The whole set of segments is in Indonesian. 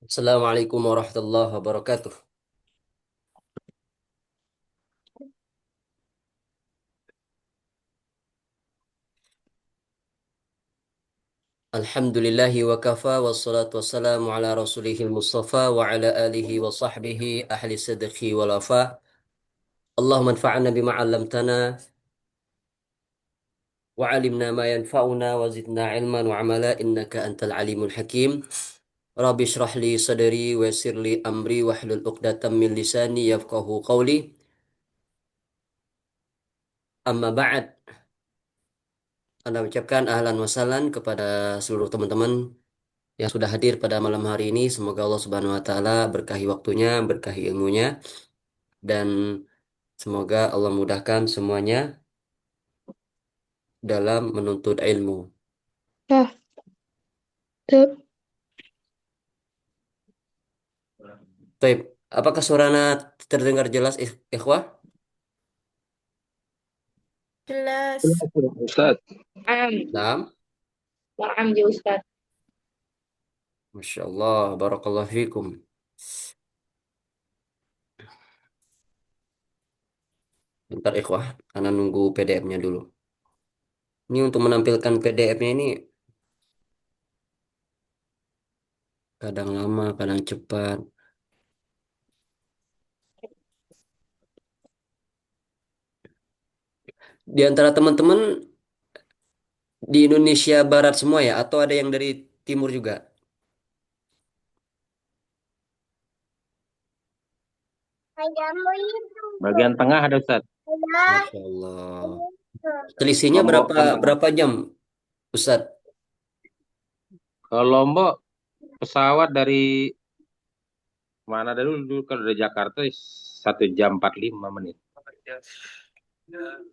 Assalamualaikum warahmatullahi wabarakatuh. Alhamdulillahi wa kafa wassalatu wassalamu ala rasulihil mustafa wa ala alihi wa sahbihi ahli sidqi wal wafa. Allahumma anfa'na bima 'allamtana wa 'allimna ma yanfa'una wa zidna ilman wa amala innaka antal alimul hakim. Rabbi shrah li sadri wa yassir li amri wahlul 'uqdatam min lisani yafqahu qawli. Amma ba'd. Anda ucapkan ahlan wa sahlan kepada seluruh teman-teman yang sudah hadir pada malam hari ini. Semoga Allah Subhanahu wa taala berkahi waktunya, berkahi ilmunya, dan semoga Allah mudahkan semuanya dalam menuntut ilmu. Ah, tuh. Taib, apakah suaranya terdengar jelas, ikhwah? Jelas. Ustaz, Am, Naam. Am ji Ustaz. Masya Allah, barakallahu fikum. Bentar ikhwah, karena nunggu PDF-nya dulu. Ini untuk menampilkan PDF-nya ini kadang lama, kadang cepat. Di antara teman-teman di Indonesia Barat semua ya, atau ada yang dari timur juga? bagian tengah ada Ustaz. Masya Allah. Selisihnya Lombok berapa kan tengah. berapa jam, Ustadz? Kalau Lombok pesawat dari mana dulu kalau dari Jakarta 1 jam 45 menit.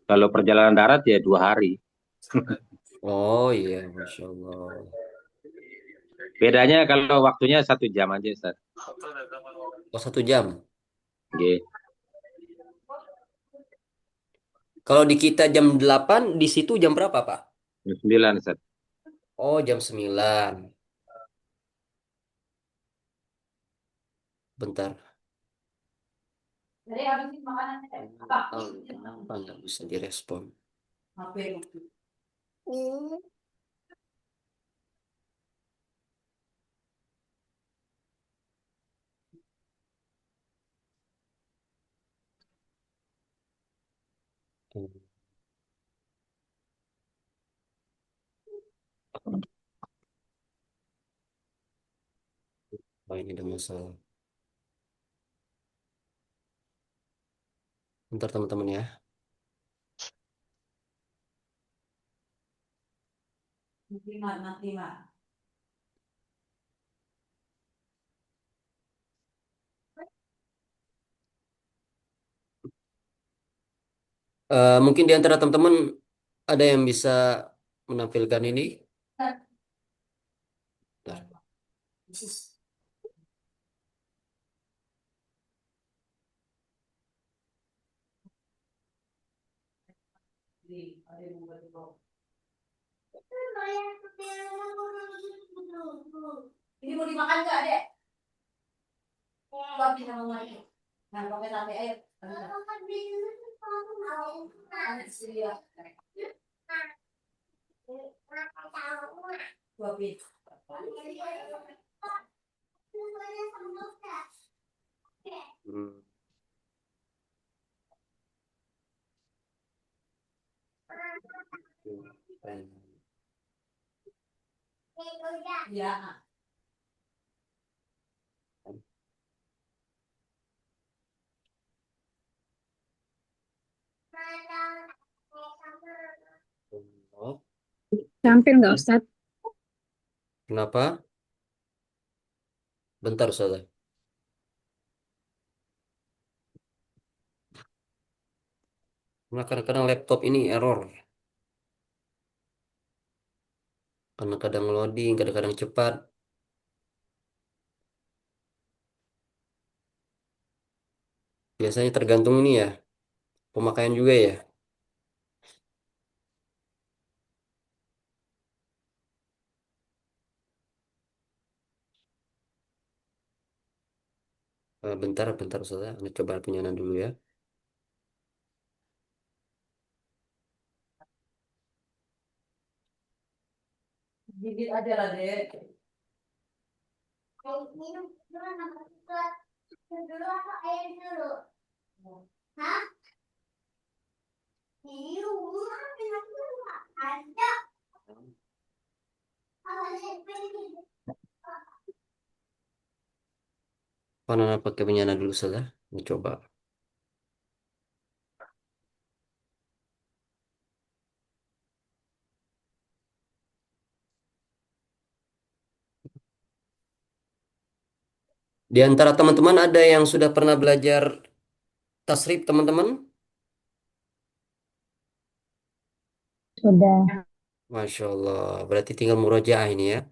Kalau perjalanan darat ya 2 hari. Oh iya, Masya Allah. Bedanya kalau waktunya 1 jam aja Ustaz. Oh 1 jam. Oke. Kalau di kita jam 8, di situ jam berapa, Pak? Jam 9 Ustaz. Oh jam 9. Bentar. Oh, kenapa nggak bisa direspon? Oh ini ada masalah. Bentar teman-teman ya. Mungkin di antara teman-teman ada yang bisa menampilkan ini. Bentar. Ini mau dimakan nggak, Dek? Coba kita mau makan. Nah, pakai sate air. Iya. Suapin. Hmm. Ya. Oh, Tampil nggak Ustaz? kenapa? Bentar, Ustaz. Karena kadang-kadang laptop ini error. Karena kadang loading, kadang-kadang cepat. Biasanya tergantung ini ya, pemakaian juga ya. Bentar, bentar Ustaz. Ini coba penyanaan dulu ya. Gigit aja lah, Dek. Minum dulu, nama kita. Dulu apa air dulu? Hah? Iya, minum dulu. Ada. Mana pakai penyanaan dulu Ustaz. Ini coba. Di antara teman-teman ada yang sudah pernah belajar tasrif teman-teman? Sudah. Masya Allah. Berarti tinggal murojaah ini ya.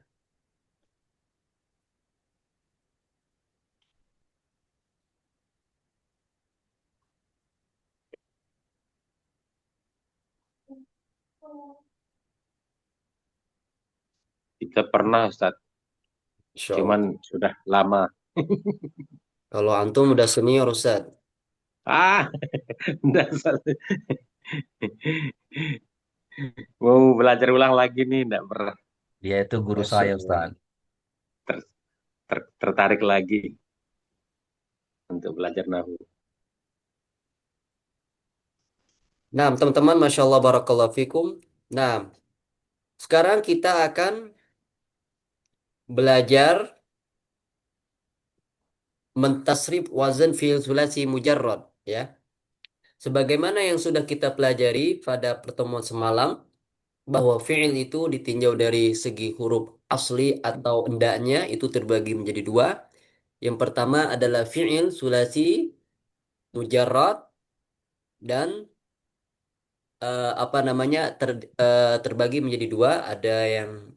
Kita pernah Ustaz, Insya Allah. cuman sudah lama. Kalau antum udah senior Ustaz. Ah, dasar. Mau belajar ulang lagi nih, enggak pernah Dia itu guru Masya saya, Allah. Ustaz. ter- tertarik lagi untuk belajar nahu. Nah, teman-teman, Masya Allah, Barakallahu Fikum. Nah, sekarang kita akan belajar mentasrif wazan fi'il sulasi mujarrad. Ya. Sebagaimana yang sudah kita pelajari pada pertemuan semalam, bahwa fi'il itu ditinjau dari segi huruf asli atau endaknya itu terbagi menjadi dua. Yang pertama adalah fi'il sulasi mujarrad dan apa namanya terbagi menjadi dua, ada yang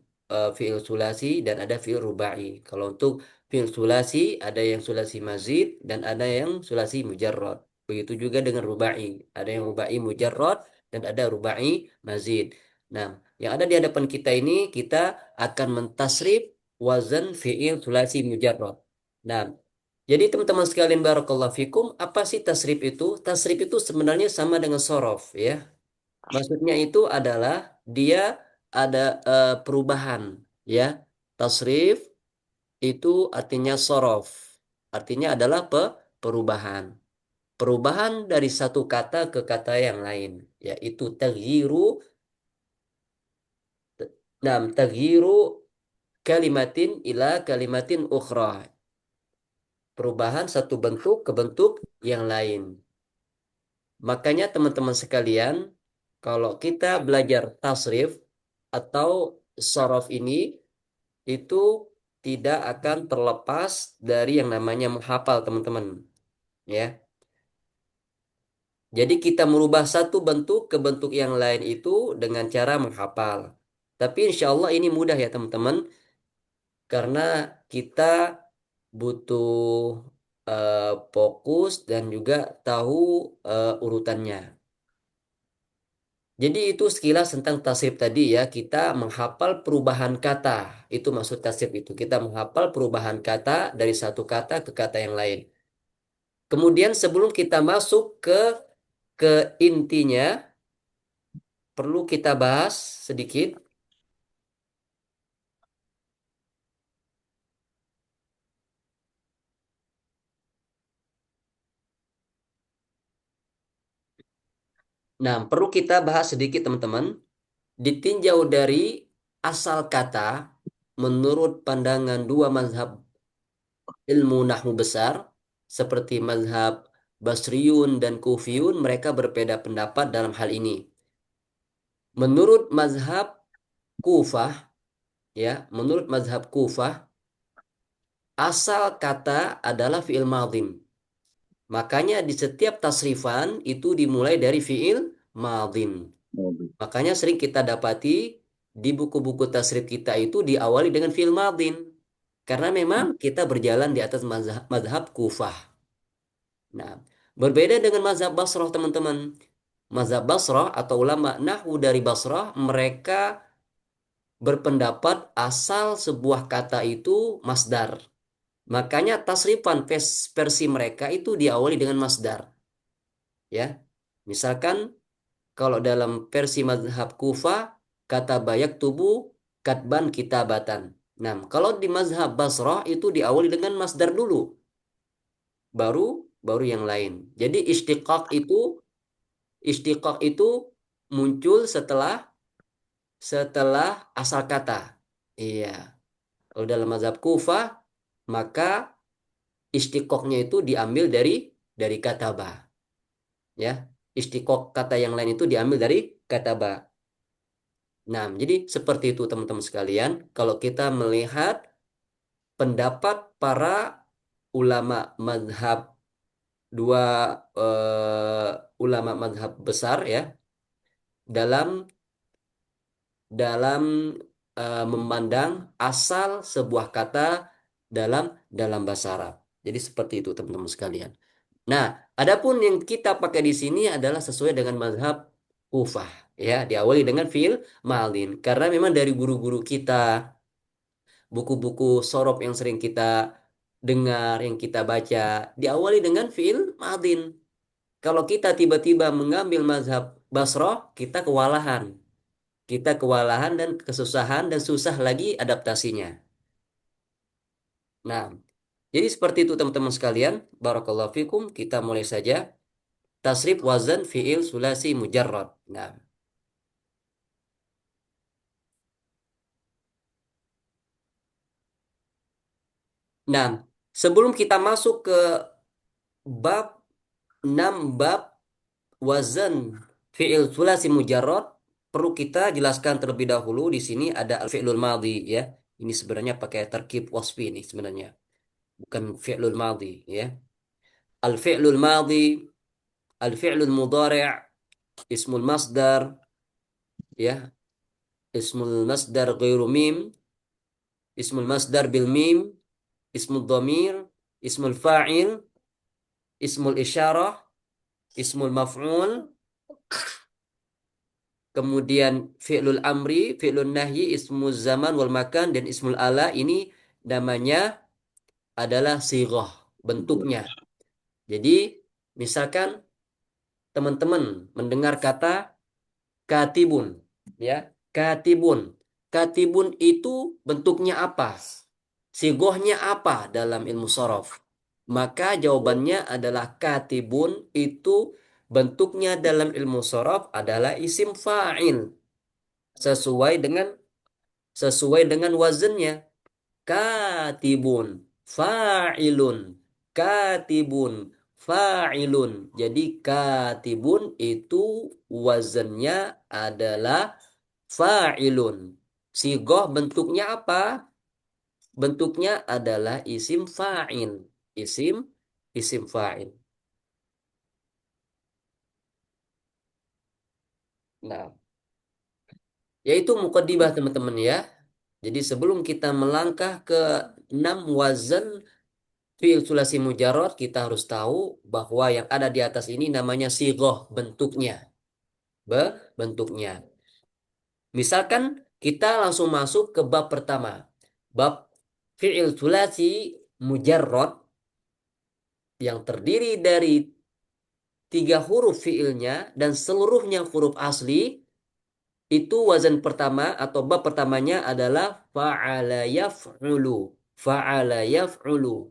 fi'il sulasi dan ada fi'il rubai. Kalau untuk fi'il sulasi ada yang sulasi mazid dan ada yang sulasi mujarrad. Begitu juga dengan rubai, ada yang rubai mujarrad dan ada rubai mazid. Nah, yang ada di hadapan kita ini kita akan mentasrif wazan fi'il sulasi mujarrad. Nah, jadi teman-teman sekalian barakallahu fikum, apa sih tasrif itu? Tasrif itu sebenarnya sama dengan sorof ya. Maksudnya itu adalah dia ada perubahan ya. Tasrif itu artinya sorof. Artinya adalah perubahan. Perubahan dari satu kata ke kata yang lain. Yaitu taghyiru. Taghyiru kalimatin ila kalimatin ukhra. Perubahan satu bentuk ke bentuk yang lain. Makanya teman-teman sekalian, kalau kita belajar tasrif atau sorof ini, itu tidak akan terlepas dari yang namanya menghafal teman-teman. Ya, jadi kita merubah satu bentuk ke bentuk yang lain itu dengan cara menghafal. Tapi insya Allah ini mudah ya teman-teman, karena kita butuh fokus dan juga tahu urutannya. Jadi itu sekilas tentang tasrif tadi ya. Kita menghafal perubahan kata. Itu maksud tasrif itu. Kita menghafal perubahan kata dari satu kata ke kata yang lain. Kemudian sebelum kita masuk ke intinya, perlu kita bahas sedikit. Nah, perlu kita bahas sedikit teman-teman. Ditinjau dari asal kata, menurut pandangan dua mazhab ilmu nahwu besar, seperti mazhab Basriyun dan Kufiyun, mereka berbeda pendapat dalam hal ini. Menurut mazhab Kufah, menurut mazhab Kufah, asal kata adalah fi'il madhin. Makanya di setiap tasrifan itu dimulai dari fi'il madhin. Makanya sering kita dapati di buku-buku tasrif kita itu diawali dengan fi'il madhin. Karena memang kita berjalan di atas mazhab Kufah. Nah, berbeda dengan mazhab Basrah teman-teman. Mazhab Basrah atau ulama nahwu dari Basrah, mereka berpendapat asal sebuah kata itu masdar. Makanya tasrifan versi mereka itu diawali dengan masdar. Ya, misalkan kalau dalam versi mazhab Kufah, kata bayak tubuh katban kitabatan. Nah, kalau di mazhab Basrah itu diawali dengan masdar dulu, baru baru yang lain. Jadi istiqaq itu muncul setelah setelah asal kata. Iya. Kalau dalam mazhab Kufah, maka istiqoqnya itu diambil dari kata ba, ya. Istiqoq kata yang lain itu diambil dari kata ba. Nah, jadi seperti itu teman-teman sekalian. Kalau kita melihat pendapat para ulama mazhab dua ulama mazhab besar ya dalam dalam memandang asal sebuah kata dalam dalam bahasa Arab. Jadi seperti itu teman-teman sekalian. Nah, adapun yang kita pakai di sini adalah sesuai dengan mazhab Kufah, ya, diawali dengan fiil malin karena memang dari guru-guru kita, buku-buku sorof yang sering kita dengar, yang kita baca, diawali dengan fiil malin. Kalau kita tiba-tiba mengambil mazhab Basroh, kita kewalahan. Kita kewalahan dan kesusahan dan susah lagi adaptasinya. Nah, jadi seperti itu teman-teman sekalian. Barakallahu fikum. Kita mulai saja. Tasrif wazan fiil sulasi mujarrad. Nah, sebelum kita masuk ke bab 6 bab wazan fiil sulasi mujarrad, perlu kita jelaskan terlebih dahulu di sini ada al-fi'lul madhi ya. Ini sebenarnya pakai terkib wasfi ini sebenarnya, bukan fi'lul madhi ya. Al-fi'lul madhi, al-fi'lul mudhari', ismul masdar ya, ismul masdar ghairu mim, ismul masdar bil mim, ismul dhamir, ismul fa'il, ismul isyarah, ismul maf'ul, kemudian fi'lul amri, fi'lul nahyi, ismul zaman wal makan, dan ismul ala. Ini namanya adalah sighah, bentuknya. Jadi misalkan teman-teman mendengar kata katibun, ya, katibun. Katibun itu bentuknya apa? Sigohnya apa dalam ilmu sorof? Maka jawabannya adalah katibun itu bentuknya dalam ilmu sorof adalah isim fa'il sesuai dengan wazannya. Katibun fa'ilun, katibun fa'ilun. Jadi katibun itu wazannya adalah fa'ilun. Sigoh bentuknya apa? Bentuknya adalah isim fa'il. Isim isim fa'il. Nah, yaitu mukaddimah teman-teman ya. Jadi sebelum kita melangkah ke 6 wazan fi'il sulasi mujarrad, kita harus tahu bahwa yang ada di atas ini namanya sigoh bentuknya. Bentuknya. Misalkan kita langsung masuk ke bab pertama. Bab fi'il sulasi mujarrad yang terdiri dari 3 huruf fi'ilnya dan seluruhnya huruf asli. Itu wazan pertama atau bab pertamanya adalah fa'ala yaf'ulu. Fa'ala yaf'ulu.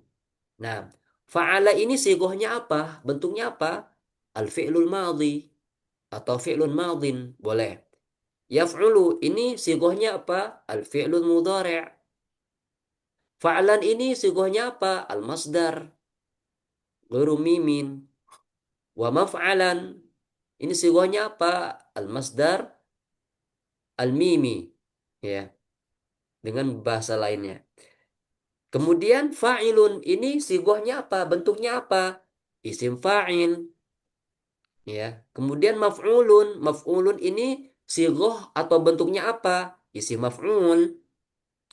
Nah, fa'ala ini sigohnya apa? Bentuknya apa? Al-fi'lul madhi atau fi'lun madhin. Boleh. Yaf'ulu ini sigohnya apa? Al-fi'lul mudhari'. Fa'lan ini sigohnya apa? Al-masdar. Ghairu mimin. Wa maf'alan. Ini sigohnya apa? Al-masdar al-mimi. Ya, dengan bahasa lainnya. Kemudian fa'ilun ini sigohnya apa? Bentuknya apa? Isim fa'il. Ya. Kemudian maf'ulun. Maf'ulun ini sigoh atau bentuknya apa? Isim maf'ul.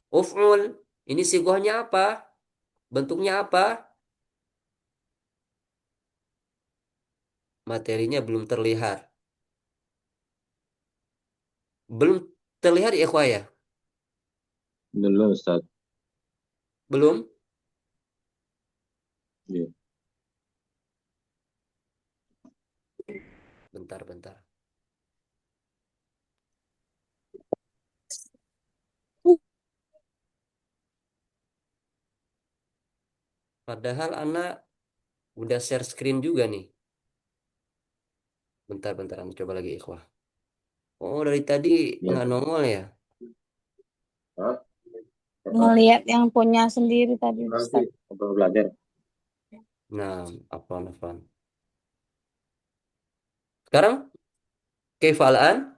Uf'ul. Ini sigohnya apa? Bentuknya apa? Materinya belum terlihat. Belum terlihat ya, ikhwah ya? Dulu Ustaz. Belum? Iya. Bentar. Padahal anak udah share screen juga nih. Bentar, Anda coba lagi ikhwah. Oh, dari tadi Iya. nggak nongol ya? Hah? Ngelihat yang punya sendiri tadi, Nanti Ustaz. ngobrol belajar. Nah, apa? Sekarang, keifalaan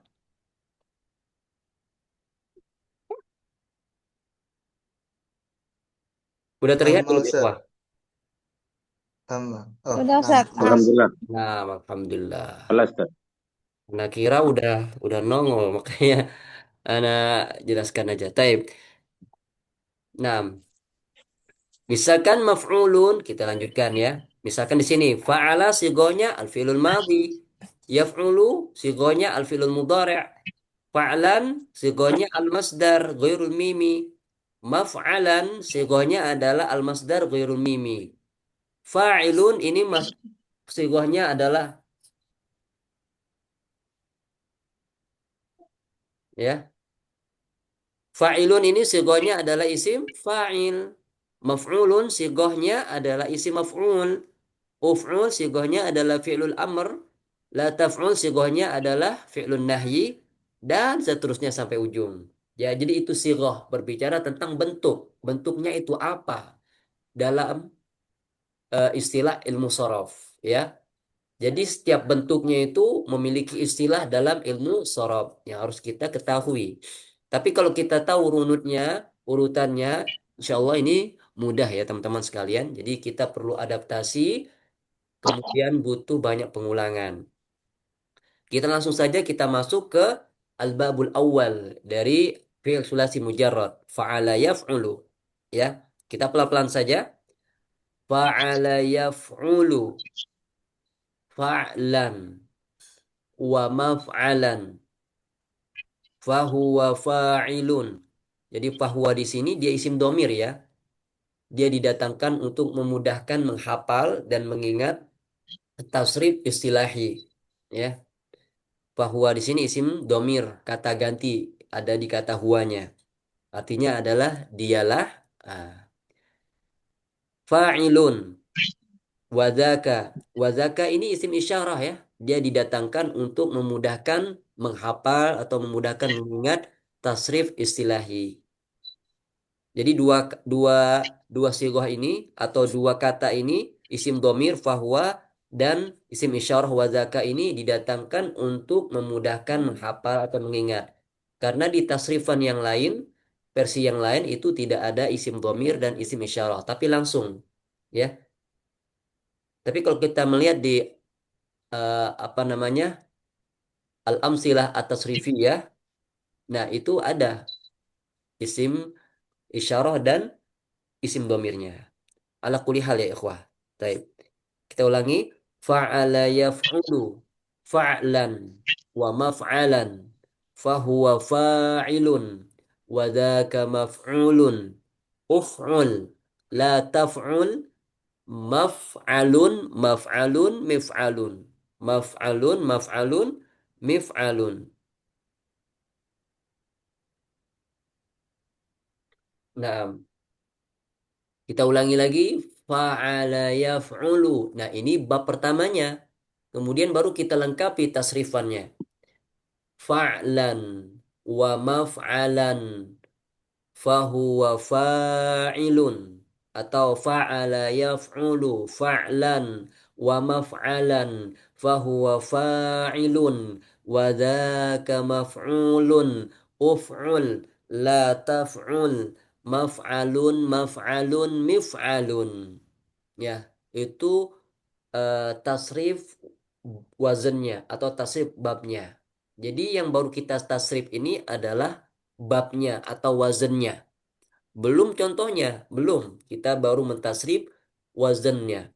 udah terlihat Sama belum Ustaz, ikhwah? sama. Oh, Udah, Ustaz. nampak. Alhamdulillah. Nah, alhamdulillah. Jelas, Ustaz. Nah, kira udah nongol, makanya anak jelaskan aja. Taib. Nah, misalkan maf'ulun, kita lanjutkan ya. Misalkan di sini fa'ala sigonya al-fi'lul madhi. Yaf'ulu sigonya al-fi'lul mudhari'. Fa'lan sigonya al-masdar ghairul mimi. Maf'alan sigonya adalah al-masdar ghairul mimi. Fa'ilun ini sigohnya adalah ya. Fa'ilun ini sigohnya adalah isim fa'il. Maf'ulun sigohnya adalah isim maf'ul. Uf'ul sigohnya adalah fi'lul amr. La taf'ul sigohnya adalah fi'lun nahyi. Dan seterusnya sampai ujung. Ya, jadi itu sigoh berbicara tentang bentuk. Bentuknya itu apa dalam istilah ilmu sorof. Ya, jadi setiap bentuknya itu memiliki istilah dalam ilmu sorof yang harus kita ketahui. Tapi kalau kita tahu urutannya, insya Allah ini mudah ya teman-teman sekalian. Jadi kita perlu adaptasi, kemudian butuh banyak pengulangan. Kita langsung saja kita masuk ke al-babul awal dari fi'il sulasi mujarrad. Fa'ala yaf'ulu. Ya, kita pelan-pelan saja. Fa'ala yaf'ulu. Fa'lan. Wa maf'alan. Fahuwa fa'ilun. Jadi fahuwa di sini dia isim domir ya. Dia didatangkan untuk memudahkan menghafal dan mengingat tasrif istilahi. Ya, fahuwa di sini isim domir, kata ganti ada di kata huwanya. Artinya adalah dialah ah, fa'ilun. Wadzaka. Wadzaka ini isim isyarah ya. Dia didatangkan untuk memudahkan menghafal atau memudahkan mengingat tasrif istilahi. Jadi dua dua dua sigoh ini atau dua kata ini isim domir fahuwa dan isim isyarah wadzaka ini didatangkan untuk memudahkan menghafal atau mengingat. Karena di tasrifan yang lain, versi yang lain itu tidak ada isim domir dan isim isyarah, tapi langsung ya. Tapi kalau kita melihat di apa namanya al-amsilah at-tasrifiyah, nah itu ada isim isyarah dan isim domirnya. Ala kulli hal ya ikhwah. Baik. Kita ulangi. Fa'ala yaf'ulu. Fa'lan. Wa maf'alan. Fahuwa fa'ilun. Wa dhaka maf'ulun. Uf'ul. La taf'ul. Maf'alun. Maf'alun. Mif'alun. Maf'alun. Mif'alun. Nah, kita ulangi lagi. Fa'ala yaf'ulu. Nah, ini bab pertamanya. Kemudian baru kita lengkapi tasrifannya. Fa'lan wa maf'alan fahuwa fa'ilun. Atau fa'ala yaf'ulu fa'lan wa maf'alan fahuwa fa'ilun. Wa dhaka maf'ulun uf'ul la taf'ul mif'alun. Ya, itu tasrif wazannya atau tasrif babnya. Jadi yang baru kita tasrif ini adalah babnya atau wazannya. Belum contohnya, belum. Kita baru mentasrif wazannya.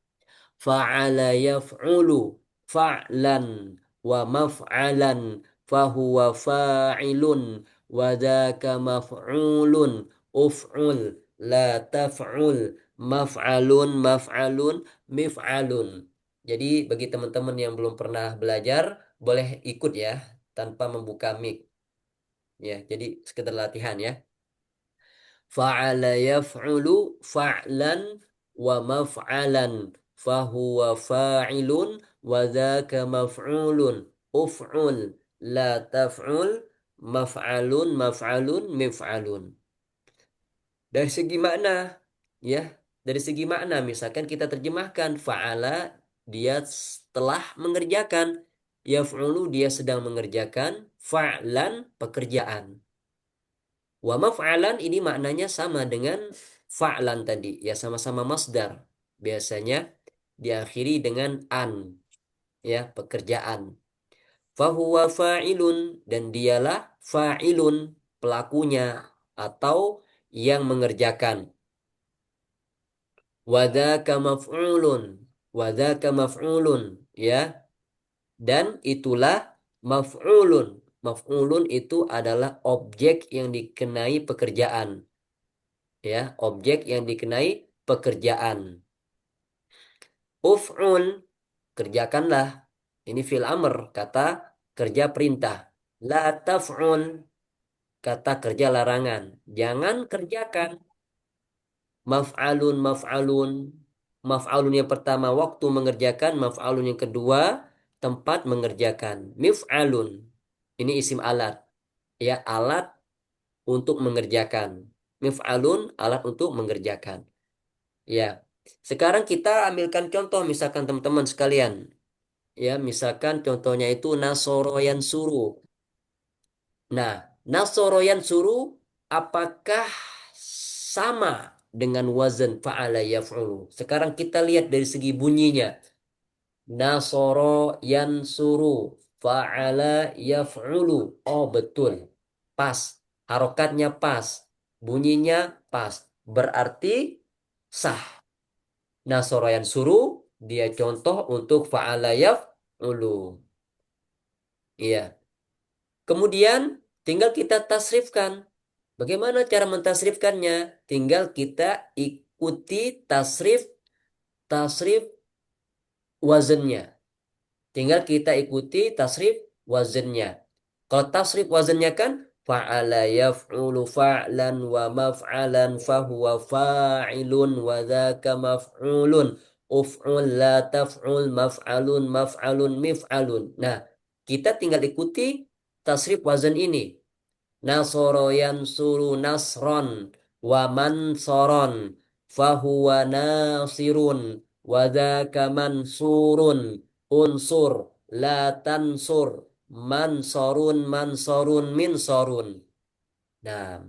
Fa'ala yaf'ulu fa'lan wa maf'alan fahuwa fa'ilun wa dhaka maf'ulun uf'ul la taf'ul, maf'alun, maf'alun, mif'alun. Jadi bagi teman-teman yang belum pernah belajar, boleh ikut ya, tanpa membuka mic. Ya, jadi sekedar latihan ya. Fa'ala yaf'ulu fa'lan wa maf'alan fahuwa fa'ilun wa dzaka maf'ulun uf'ul la taf'ul maf'alun maf'alun mif'alun. Dari segi makna ya, dari segi makna misalkan kita terjemahkan fa'ala dia telah mengerjakan, yaf'ulu dia sedang mengerjakan, fa'lan pekerjaan. Wa maf'alan ini maknanya sama dengan fa'lan tadi, ya sama-sama masdar. Biasanya diakhiri dengan an, ya pekerjaan. Fahuwa fa'ilun dan dialah fa'ilun pelakunya atau yang mengerjakan. Wadzaka maf'ulun, wadzaka maf'ulun, ya. Dan itulah maf'ulun. Maf'ulun itu adalah objek yang dikenai pekerjaan. Ya, objek yang dikenai pekerjaan. Uf'ul, kerjakanlah. Ini fil amr, kata kerja perintah. La taf'ul, kata kerja larangan. Jangan kerjakan. Maf'alun, maf'alun. Maf'alun yang pertama waktu mengerjakan, maf'alun yang kedua tempat mengerjakan. Mif'alun, ini isim alat. Ya, alat untuk mengerjakan. Mif'alun, alat untuk mengerjakan. Ya. Sekarang kita ambilkan contoh misalkan teman-teman sekalian. Ya, misalkan contohnya itu nasoro yansuru. Nah, nasoro yansuru apakah sama dengan wazan fa'ala yaf'ulu? Sekarang kita lihat dari segi bunyinya. Nasoro yansuru fa'ala yaf'ulu. Oh, betul. Pas. Harokatnya pas. Bunyinya pas. Berarti sah. Nasoro yansuru dia contoh untuk fa'ala yaf'ulu. Iya. Kemudian tinggal kita tasrifkan. Bagaimana cara mentasrifkannya? Tinggal kita ikuti tasrif tasrif wazannya. Tinggal kita ikuti tasrif wazannya. Kalau tasrif wazannya kan fa'ala yaf'ulu fa'lan wa maf'alan fahuwa fa'ilun wa dzaka maf'ulun uf'ul la taf'ul maf'alun maf'alun mif'alun. Nah, kita tinggal ikuti tasrif wazan ini. Nasoro yansuru nasron wa mansoron fahuwa nasirun wa dzaka mansurun unsur la tansur mansorun mansorun minsorun. Nah,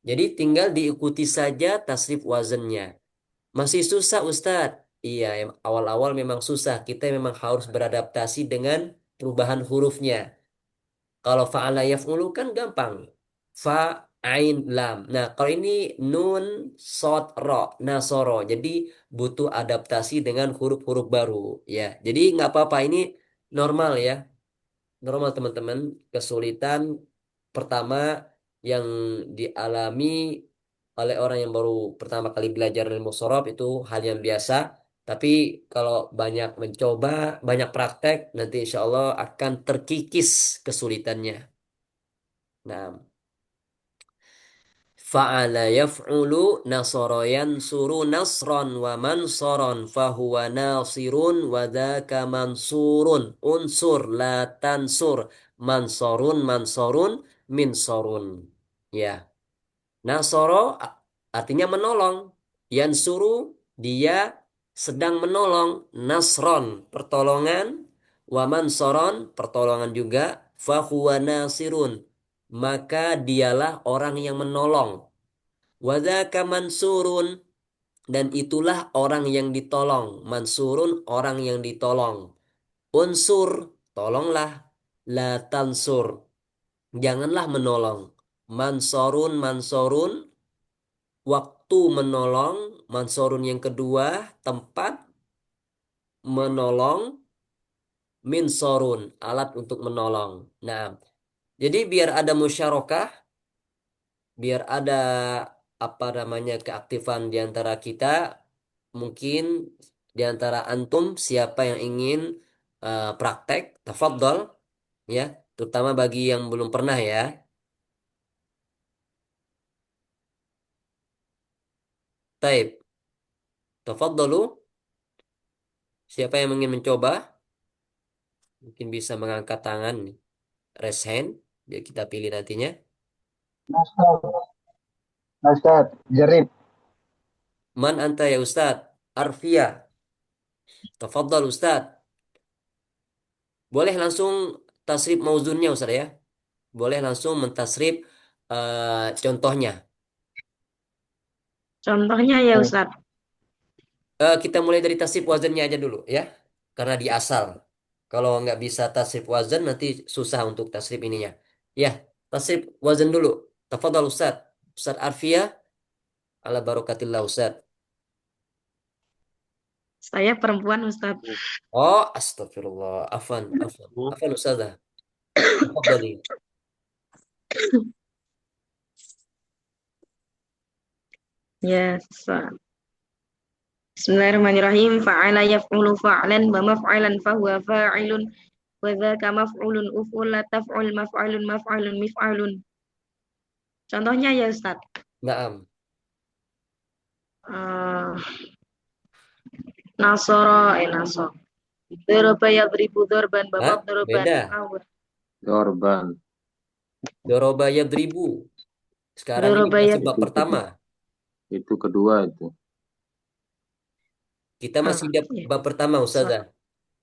jadi tinggal diikuti saja tasrif wazannya. Masih susah Ustadz? Iya, awal-awal memang susah. Kita memang harus beradaptasi dengan perubahan hurufnya. Kalau fa'ala yaf'ulu kan gampang. Fa, ain, lam. Nah, kalau ini nun, sod, ro, nasoro. Jadi butuh adaptasi dengan huruf-huruf baru. Ya, jadi nggak apa-apa. Ini normal ya. Normal teman-teman. Kesulitan pertama yang dialami oleh orang yang baru pertama kali belajar ilmu sorof itu hal yang biasa. Tapi kalau banyak mencoba, banyak praktek, nanti insya Allah akan terkikis kesulitannya. Nah, fa'ala yaf'ulu nasara yansuru nasran wa mansaran fahuwa nasirun wa dzaka mansurun unsur la tansur mansarun mansarun minsarun. Ya, nasoro artinya menolong. Yansuru dia sedang menolong. Nasron pertolongan. Wa mansaron pertolongan juga. Fahuwa nasirun maka dialah orang yang menolong. Wadzaka mansurun dan itulah orang yang ditolong. Mansurun orang yang ditolong. Unsur tolonglah. La tansur janganlah menolong. Mansorun mansorun waktu menolong. Mansorun yang kedua tempat menolong. Minsorun alat untuk menolong. Nah, jadi biar ada musyarakah, biar ada apa namanya keaktifan di antara kita. Mungkin di antara antum siapa yang ingin praktek, tafadhol ya, terutama bagi yang belum pernah ya. Taib, tafadhalu, siapa yang ingin mencoba mungkin bisa mengangkat tangan, raise hand, biar kita pilih nantinya. Ustaz, Ustaz, Jarib. Man anta ya Ustad? Arfia, tafadhal Ustad. Boleh langsung tasrif mauzunnya Ustaz ya. Boleh langsung mentasrif contohnya. Contohnya ya Ustadz. Kita mulai dari tasrif wazannya aja dulu ya. Karena di asal. Kalau nggak bisa tasrif wazan nanti susah untuk tasrif ininya. Ya, tasrif wazan dulu. Tafadhal Ustad. Ustad Arfia, ala barokatillah Ustad. Saya perempuan Ustadz. Oh, astagfirullah. Afan, afan. Afan Ustazah. Tafadhali. Ya, Ustadz. Bismillahirrahmanirrahim. Fa'ala yaf'ulu fa'lan wa maf'alan fahuwa fa'ilun wa dzaka maf'ulun uf'ul la taf'ul maf'alun maf'alun mif'alun. Contohnya ya Ustadz. Naam. Eh, nasoro. Daraba yadribu darban wa Hah? madruban. Beda. Dorban. Doroba yadribu. Sekarang ini Daraba masih bab yadribu. pertama. Itu kedua itu. Kita masih Ah, ya. bab pertama Ustazah.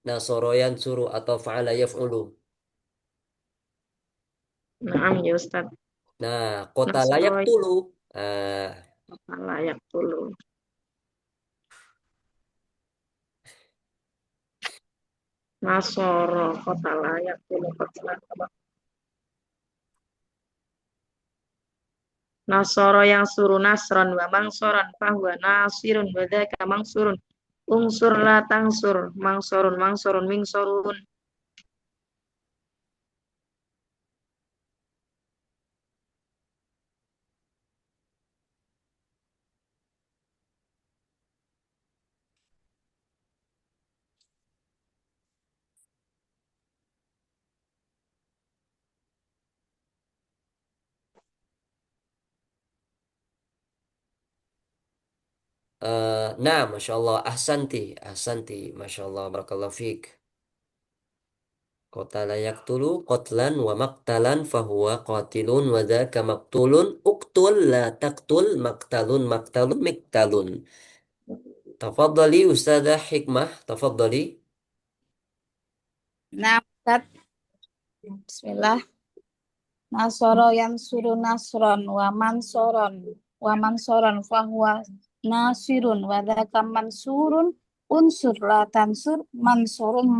Nasoro yansuru atau fa'ala yaf'ulu. Naam ya Ustadz. Nah, kota layak Nasoro tulu. Ah, layak dulu. Nasoro kota layak dulu. Nasoro yang suruh nasron wa mangsoron fahuwa nasirun wa dzaka mangsurun. Unsur la tangsur mangsorun mingsorun. nah, Masya Allah. Ahsanti. Ahsanti. Masya Allah. Barakallahu fiik. Kota layak tulu. Qatlan wa maktalan fahuwa qatilun wa dzaka maktulun. Uktul la taktul maktalun maktalun miktalun. Tafadhali Ustazah Hikmah. Tafadhali. Nah, Ustaz. Bismillah. Nasoro yang suruh nasron wa mansoron fahuwa nasirun wa dzaka mansurun unsur la tansur mansorun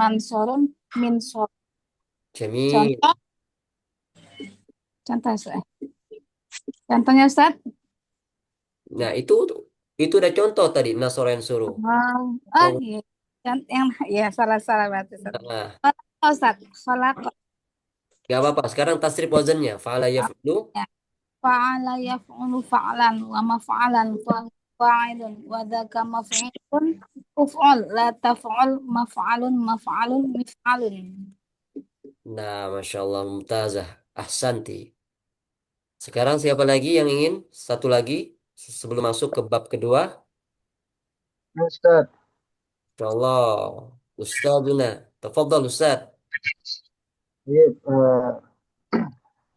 minsor. Jamil. Contoh, contoh Ustaz. Contohnya Ustaz. Nah, itu udah contoh tadi Nasoro yang suruh. Oh, Iya. Yang ya salah berarti Ustaz. nah, Ustaz, khalaqa. gak apa-apa. Sekarang tasrif wazannya. Fa'ala yaf'lu. Ya. Fa'ala yaf'ulu fa'lan wa maf'alan fa'ilun wa dzaka maf'ulun uf'ul la taf'ul maf'alun mif'alun. Nah, Masya Allah, Mumtazah. Ahsanti. Sekarang siapa lagi yang ingin? Satu lagi sebelum masuk ke bab kedua. Ustaz, Insya Allah. Ustazuna. Tafadhal Ustaz. Jarib.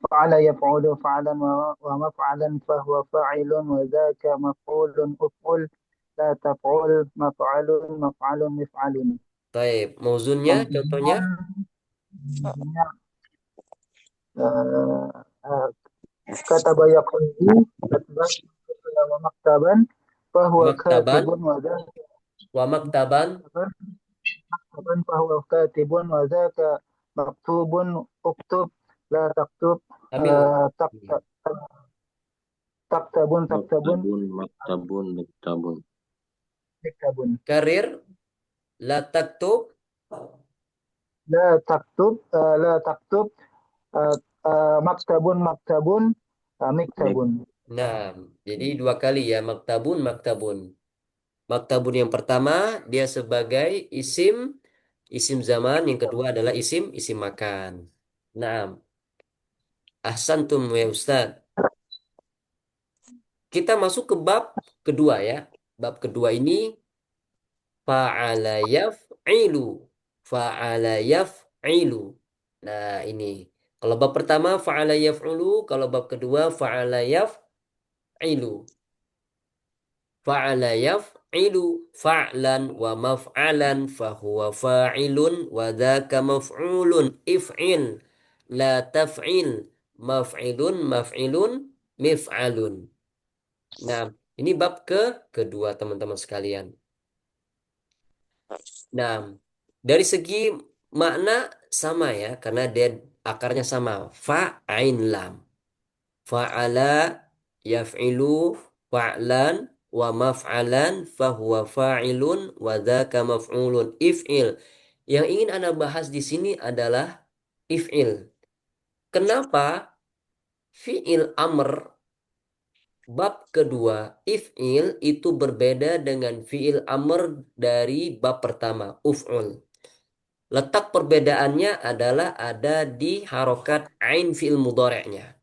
فعل يفعل فعلا ومفعلا فهو فاعل وذاك مفعول أفعل لا تفعل مفعل مفعل. Taib. Mauzunnya, contohnya. Contohnya, كتب يقرأ كتبا ومكتبا فهو Maktaban. كاتب وذاك Wa maktaban. مكتبا فهو كاتب وذاك مكتوب اكتب لا تكتب Amil. تكتبون Maktabun, maktabun, maktabun. تكتبون Karir. La taktub. لا تكتب مكتب مكتب مكتب. Nah, jadi dua kali ya maktabun maktabun. Maktabun yang pertama dia sebagai isim zaman, yang kedua adalah isim makan. Nah, ahsantum ya Ustaz. Kita masuk ke bab kedua ya. Bab kedua ini fa'ala yaf'ilu. Fa'ala yaf'ilu. Nah, ini. Kalau bab pertama fa'ala yaf'ulu, kalau bab kedua fa'ala yaf'ilu. Fa'ala yaf'ilu fa'lan wa maf'alan fahuwa fa'ilun wa dhaka maf'ulun if'il la taf'il maf'ilun maf'ilun mif'alun. Nah, ini bab kedua teman-teman sekalian. Nah, dari segi makna sama ya, karena dia akarnya sama. Fa ain lam. Fa'ala yaf'ilu fa'lan wa maf'alan fahuwa fa'ilun wa dzaka maf'ulun if'il. Yang ingin Anda bahas di sini adalah if'il. Kenapa fi'il amr bab kedua if'il itu berbeda dengan fi'il amr dari bab pertama uf'ul? Letak perbedaannya adalah ada di harokat ain fi'il mudhari'nya.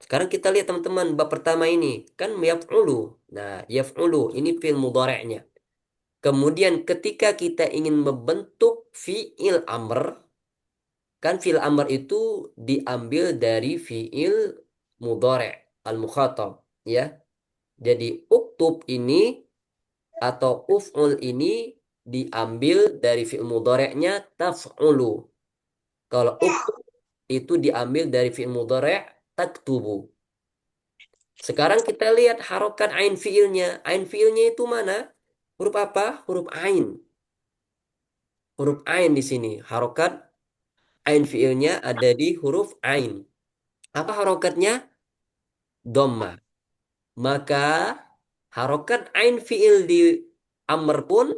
Sekarang kita lihat teman-teman bab pertama ini kan yaf'ulu. Nah, yaf'ulu ini fi'il mudhari'nya. Kemudian ketika kita ingin membentuk fi'il amr, kan fi'il amr itu diambil dari fi'il mudhari' al-mukhatab, ya. Jadi uktub ini atau uf'ul ini diambil dari fi'il mudhari'nya taf'ulu. Kalau uktub itu diambil dari fi'il mudhari' taktubu. Sekarang kita lihat harokat ain fiilnya. Ain fiilnya itu mana? Huruf apa? Huruf ain. Huruf ain di sini. Harokat ain fiilnya ada di huruf ain. Apa harokatnya? Dhamma. Maka harokat ain fiil di amr pun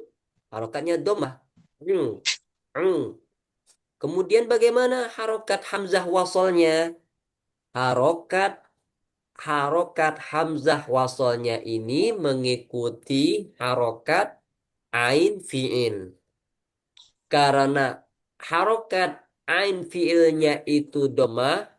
harokatnya dhamma. Hmm. Hmm. Kemudian bagaimana harokat hamzah wasolnya? Harokat harokat hamzah wasolnya ini mengikuti harokat ain fiil. Karena harokat ain fiilnya itu domah,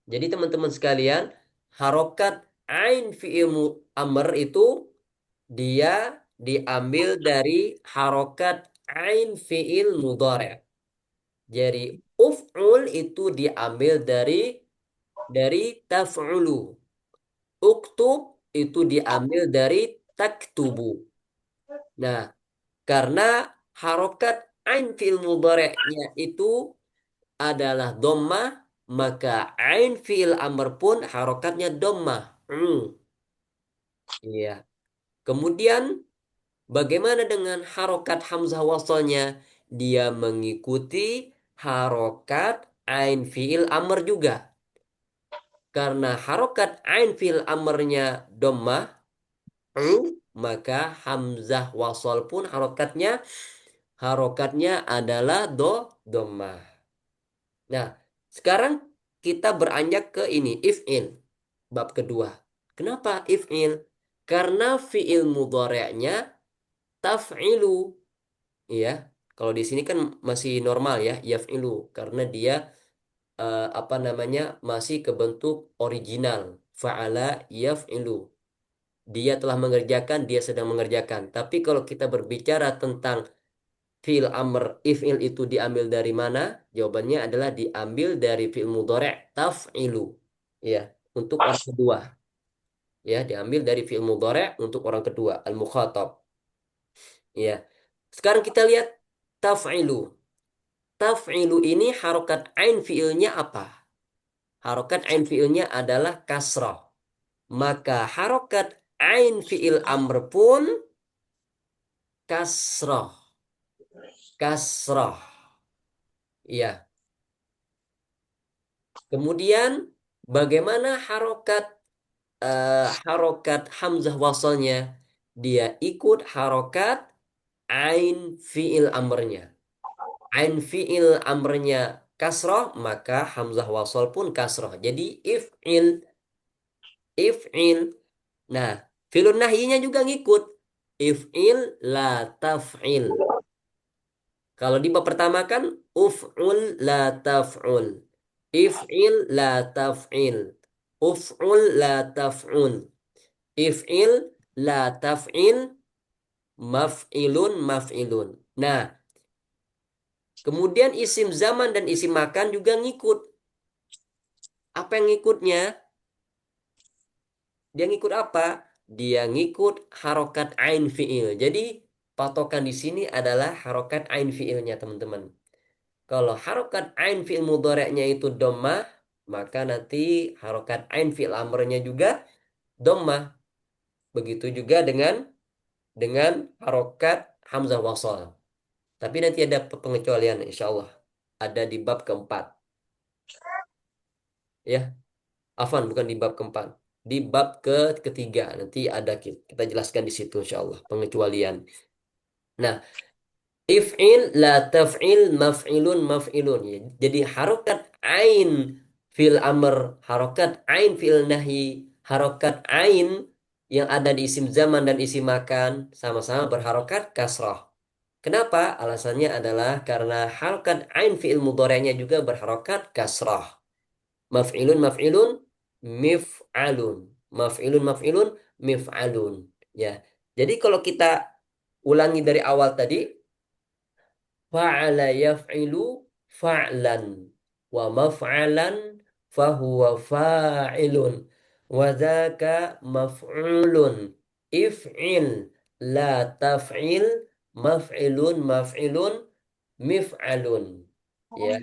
jadi teman-teman sekalian, harokat ain fiil amr itu dia diambil dari harokat ain fiil mudhari'. Jadi uf'ul itu diambil dari taf'ulu. Uktub itu diambil dari taktubu. Nah, karena harokat ain fi'il mudhari'nya itu adalah dhammah, maka ain fi'il amr pun harokatnya dhammah. Iya. Kemudian bagaimana dengan harokat hamzah wasalnya? Dia mengikuti harokat ain fi'il amr juga. Karena harokat ain fi'il amrnya dhammah, maka hamzah wasal pun harokatnya adalah dhammah. Nah, sekarang kita beranjak ke ini if'il bab kedua. Kenapa if'il? Karena fi'il mudhari'nya taf'ilu, ya. Kalau di sini kan masih normal ya, yaf'ilu karena dia apa namanya? Masih ke bentuk original. Fa'ala yaf'ilu. Dia telah mengerjakan, dia sedang mengerjakan. Tapi kalau kita berbicara tentang fi'il amr if'il itu diambil dari mana? Jawabannya adalah diambil dari fi'il mudhari' taf'ilu. Ya, untuk orang kedua. Ya, diambil dari fi'il mudhari' untuk orang kedua, al-mukhatab. Ya. Sekarang kita lihat taf'ilu. Taf'ilu ini harokat ain fi'ilnya apa? Harokat ain fi'ilnya adalah kasrah. Maka harokat ain fi'il amr pun kasrah. Kasrah. Ya. Kemudian bagaimana harokat harokat hamzah wasalnya, dia ikut harokat ain fiil amrnya. Ain fiil amrnya kasroh, maka hamzah wasal pun kasroh. Jadi if'il, if'il. Nah, fi'lun nahyinya juga ngikut. If'il la taf'il. Kalau di bab pertama kan uf'ul la taf'ul. If'il la taf'il. Uf'ul la taf'ul. If'il la taf'il. Maf'ilun maf'ilun. Nah, kemudian isim zaman dan isim makan juga ngikut. Apa yang ngikutnya? Dia ngikut apa? Dia ngikut harokat ain fi'il. Jadi patokan di sini adalah harokat ain fi'ilnya, teman-teman. Kalau harokat ain fi'il mudhari'nya itu dhammah, maka nanti harokat ain fi'il amrnya juga dhammah. Begitu juga dengan harokat hamzah wasal. Tapi nanti ada pengecualian, insya Allah. Ada di bab keempat. Ya, Afan bukan di bab keempat. Di bab ketiga nanti ada kita jelaskan di situ insya Allah pengecualian. Nah, if'il la taf'il maf'ilun maf'ilun. Ya, jadi harokat ain fil amr, harokat ain fil nahi, harokat ain yang ada di isim zaman dan isim makan sama-sama berharokat kasrah. Kenapa? Alasannya adalah karena harokat ain fi'il mudhari'nya juga berharokat kasrah. Maf'ilun maf'ilun mif'alun. Maf'ilun maf'ilun mif'alun. Ya. Jadi kalau kita ulangi dari awal tadi, fa'ala yaf'ilu fa'lan wa maf'alan fahuwa fa'ilun wa dzaka maf'ulun if'il la taf'il maf'ilun maf'ilun mif'alun. Ya.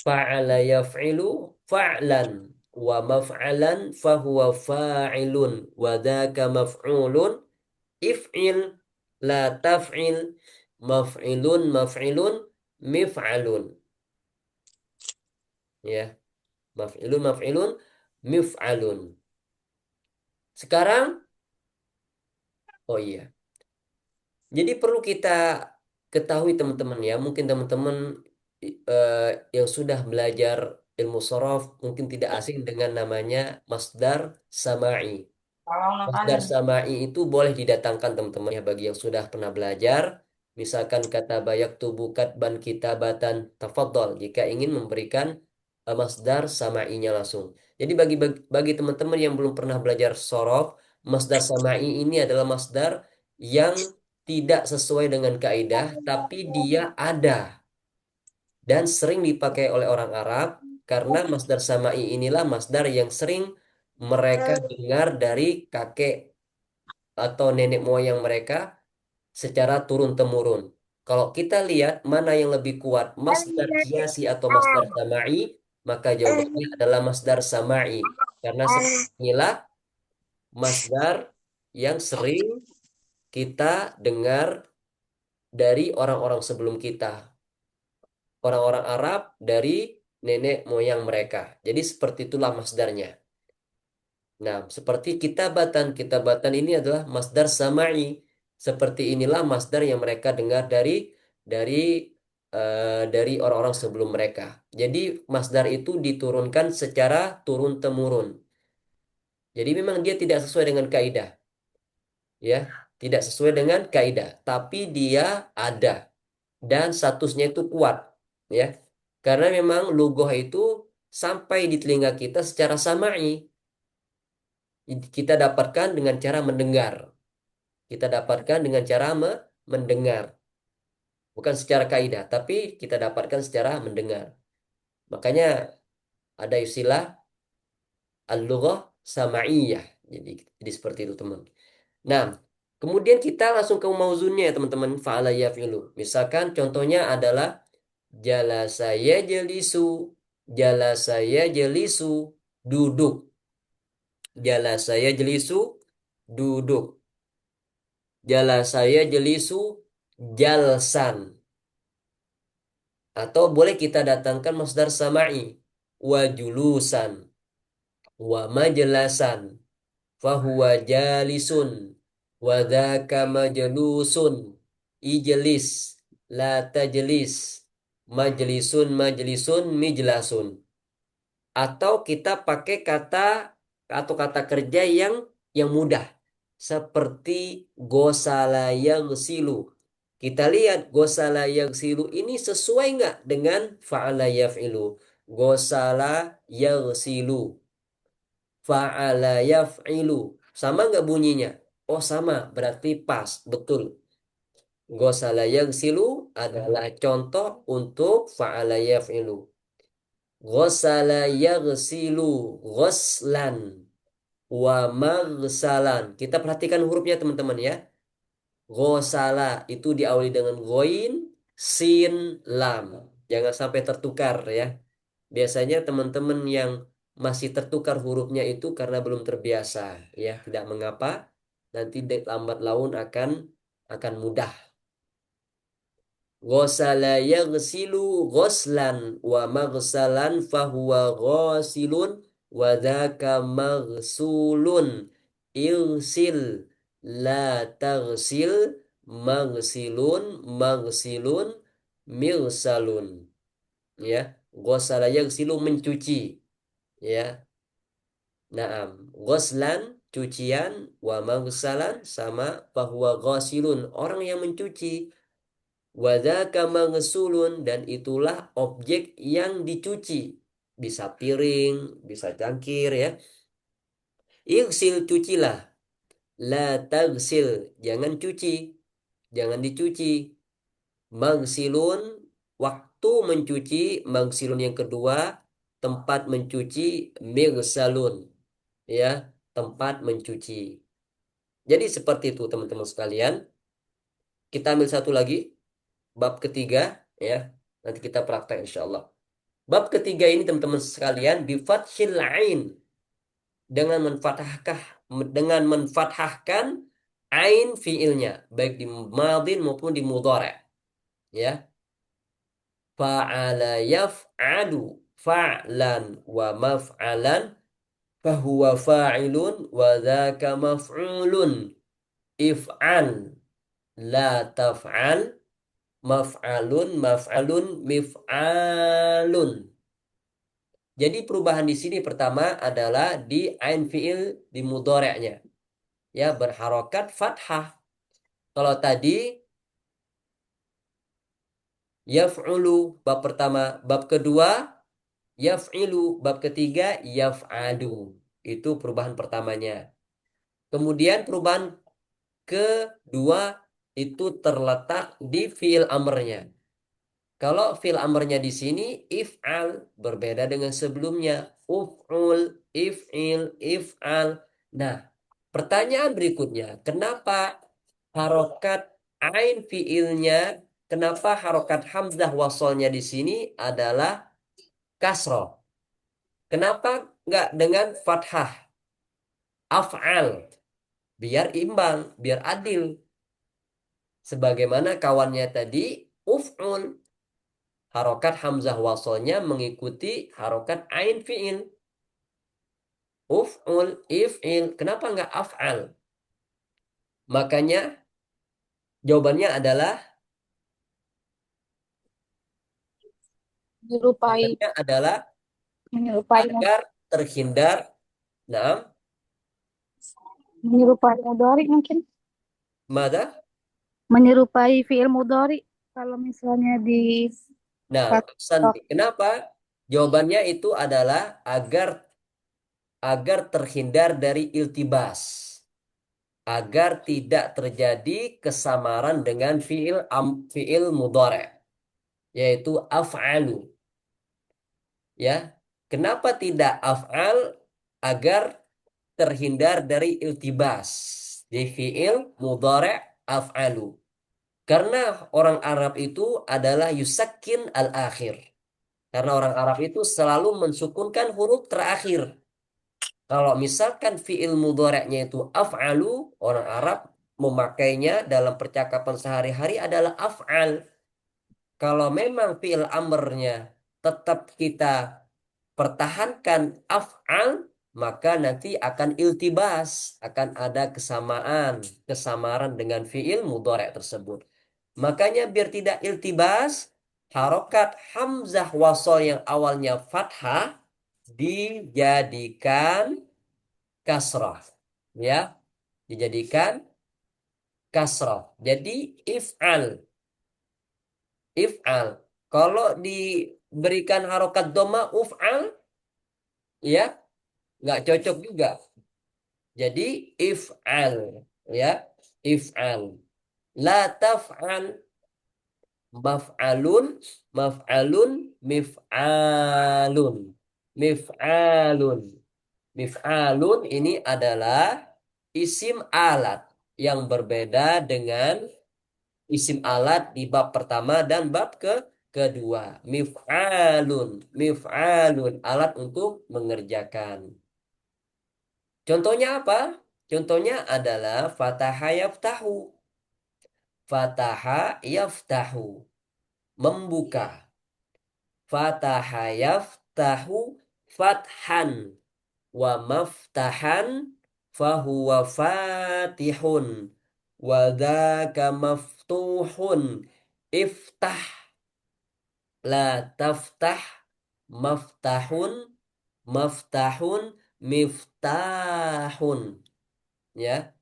Fa'ala yaf'ilu fa'lan wa maf'alan fahuwa fa'ilun wa dzaka maf'ulun if'il la taf'il maf'ilun maf'ilun mif'alun. Ya, maf'ilun maf'ilun mif'alun. Sekarang, oh iya, jadi perlu kita ketahui teman-teman ya, mungkin teman-teman eh, yang sudah belajar ilmu sorof mungkin tidak asing dengan namanya masdar sama'i. Masdar sama'i itu boleh didatangkan teman-teman ya bagi yang sudah pernah belajar. Misalkan kata bayak tubuh katban kitabatan tafadhol jika ingin memberikan masdar sama'inya langsung. Jadi bagi teman-teman yang belum pernah belajar sorof, masdar sama'i ini adalah masdar yang tidak sesuai dengan kaidah, tapi dia ada dan sering dipakai oleh orang Arab karena masdar sama'i inilah masdar yang sering mereka dengar dari kakek atau nenek moyang mereka secara turun-temurun. Kalau kita lihat mana yang lebih kuat, masdar kiasi atau masdar sama'i, maka jawabannya adalah masdar sama'i. Karena inilah masdar yang sering kita dengar dari orang-orang sebelum kita. Orang-orang Arab dari nenek moyang mereka. Jadi seperti itulah masdarnya. Nah, seperti kitabatan. Kitabatan ini adalah masdar sama'i. Seperti inilah masdar yang mereka dengar dari dari orang-orang sebelum mereka. Jadi masdar itu diturunkan secara turun-temurun. Jadi memang dia tidak sesuai dengan kaidah, ya, tidak sesuai dengan kaidah. Tapi dia ada dan statusnya itu kuat, ya, karena memang lugoh itu sampai di telinga kita secara sama'i. Kita dapatkan dengan cara mendengar. Kita dapatkan dengan cara mendengar. Bukan secara kaidah, tapi kita dapatkan secara mendengar. Makanya ada istilah al-lughah sama'iyah. Jadi seperti itu, teman. Nah, kemudian kita langsung ke mauzunnya ya, teman-teman. Fa'ala yaf'ilu. Misalkan contohnya adalah jalasa yajlisu, jalasa yajlisu, duduk. Jalasa yajlisu, duduk. Jalasa yajlisu, jalsan. Atau boleh kita datangkan masdar sama'i, wajulusan. wa majlasan fahuwa jalisun wa dzaka majlusun ijlis la tajlis majlisun mijlasun. Atau kita pakai kata atau kata kerja yang mudah seperti gosala yang silu. Kita lihat gosala yang silu ini sesuai nggak dengan fa'ala yaf'ilu. Gosala yang silu, fa'ala yaf'ilu. Sama nggak bunyinya? Oh sama, berarti pas, betul. Gosala yang silu adalah contoh untuk fa'ala yaf'ilu. Ghasala yaghsilu ghaslan wa maghsalan. Kita perhatikan hurufnya teman-teman ya. Ghasala itu diawali dengan ghoin, sin, lam. Jangan sampai tertukar ya. Biasanya teman-teman yang masih tertukar hurufnya itu karena belum terbiasa ya. Tidak mengapa. Nanti lambat laun akan mudah. Ghasala yaghsilu ghaslan wa maghsalan fahuwa ghasilun wa dzaka maghsulun irsil la taghsil maghsilun mirsalun ya. Ghasala yaghsilu mencuci ya. Naam, ghaslan cucian wa maghsalan sama fahuwa ghasilun orang yang mencuci. Wadzaka maghsulun dan itulah objek yang dicuci. Bisa piring, bisa cangkir ya. Igsil cucilah. La tagsil jangan cuci. Jangan dicuci. Maghsilun waktu mencuci. Maghsilun yang kedua tempat mencuci. Mirsalun ya tempat mencuci. Jadi seperti itu teman-teman sekalian. Kita ambil satu lagi. Bab ketiga ya. Nanti kita praktek insya Allah. Bab ketiga ini teman-teman sekalian bifathil ain dengan menfathahkan ain fiilnya baik di madin maupun di mudhari ya. Fa'ala yaf'alu fa'lan wa maf'alan fahuwa fa'ilun wa dzaka maf'ulun if'al la taf'al maf'alun mif'alun. Jadi perubahan di sini pertama adalah di ain fiil di mudhari'nya. Ya, berharokat fathah. Kalau tadi yaf'ulu bab pertama, bab kedua yaf'ilu, bab ketiga yaf'alu. Itu perubahan pertamanya. Kemudian perubahan kedua itu terletak di fiil amrnya. Kalau fi'il amrnya di sini if'al berbeda dengan sebelumnya. Uf'ul, if'il, if'al. Nah, pertanyaan berikutnya, kenapa harokat ain fi'ilnya, kenapa harokat hamzah wasolnya di sini adalah kasroh? Kenapa nggak dengan fathah? Af'al, biar imbang, biar adil. Sebagaimana kawannya tadi, uf'ul. Harokat hamzah wasolnya mengikuti harokat ain fi'il. Uf'ul, if'il. Kenapa nggak af'al? Makanya jawabannya adalah Menyerupai menyerupai agar terhindar. Nah, menyerupai mudhari mungkin. mada? Menyerupai fiil mudhari kalau misalnya di Nah, kenapa? Jawabannya itu adalah agar terhindar dari iltibas. Agar tidak terjadi kesamaran dengan fiil mudhari, yaitu af'alu. Ya. Kenapa tidak af'al? Agar terhindar dari iltibas di fiil mudhari af'alu. Karena orang Arab itu adalah yusakkin al-akhir. Karena orang Arab itu selalu mensukunkan huruf terakhir. Kalau misalkan fiil mudhari'nya itu af'alu, orang Arab memakainya dalam percakapan sehari-hari adalah af'al. Kalau memang fiil amrnya tetap kita pertahankan af'al, maka nanti akan iltibas, akan ada kesamaran dengan fiil mudhari' tersebut. Makanya biar tidak iltibas, harokat hamzah wasol yang awalnya fathah dijadikan kasrah. Ya, dijadikan kasrah. Jadi if'al, if'al. Kalau diberikan harokat doma uf'al, ya nggak cocok juga. Jadi if'al, ya if'al. La taf'al, maf'alun, maf'alun, mif'alun, mif'alun. Mif'alun ini adalah isim alat yang berbeda dengan isim alat di bab pertama dan bab kedua. Mif'alun, mif'alun, alat untuk mengerjakan. Contohnya apa? Contohnya adalah fataha yaftahu. Fataha yaftahu, membuka. Fataha yaftahu fathan wa maftahan fahuwa fatihun wa dzaka maftuhun. Iftah la taftah, maftahun, maftahun, miftahun. Ya,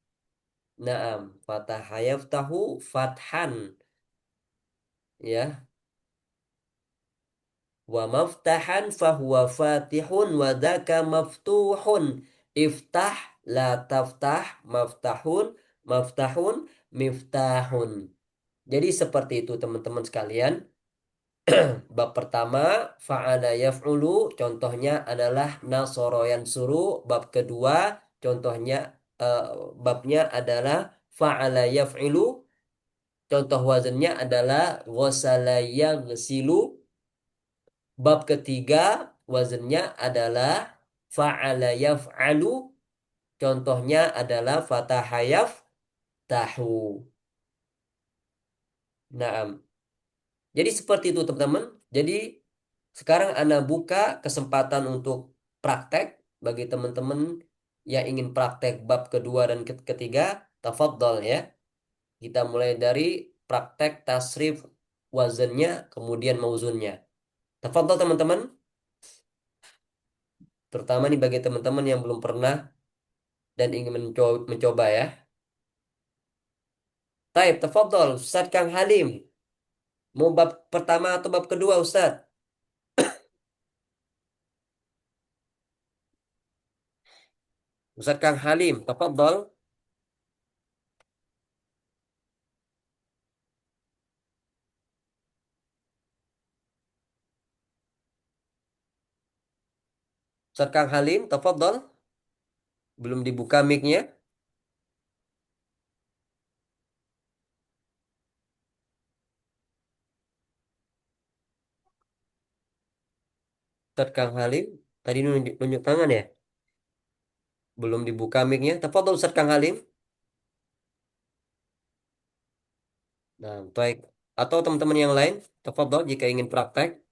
naam. Fataha yaftahu fathan, ya. Wa maftahan fahuwa fatihun wa dzaka maftuhun. Iftah la taftah, maftahun, maftahun, miftahun. Jadi seperti itu teman-teman sekalian. Bab pertama fa'ala yaf'ulu, contohnya adalah nasoro yansuru. Bab kedua contohnya eh, babnya adalah fa'ala yaf'ilu, contoh wazannya adalah ghasala yaghsilu. Bab ketiga wazannya adalah fa'ala yaf'alu, contohnya adalah fataha yaftahu. Nah, jadi seperti itu teman-teman. Jadi sekarang Anda buka kesempatan untuk praktek bagi teman-teman yang ingin praktek bab kedua dan ketiga, tafadhol ya. Kita mulai dari praktek tasrif wazannya, kemudian mauzunnya. Tafadhol teman-teman, terutama nih bagi teman-teman yang belum pernah dan ingin mencoba ya. Taib, tafadhol, Ustaz Kang Halim. Mau bab pertama atau bab kedua, Ustaz? Ustaz Kang Halim, tafadhol. Ustaz Kang Halim, tafadhol. Belum dibuka mic-nya. Ustaz Kang Halim, tadi nunjuk tangan ya? Belum dibuka mic-nya. Tafadhol Ustaz Kang Halim. Nah, baik. Atau teman-teman yang lain, tafadhol jika ingin praktek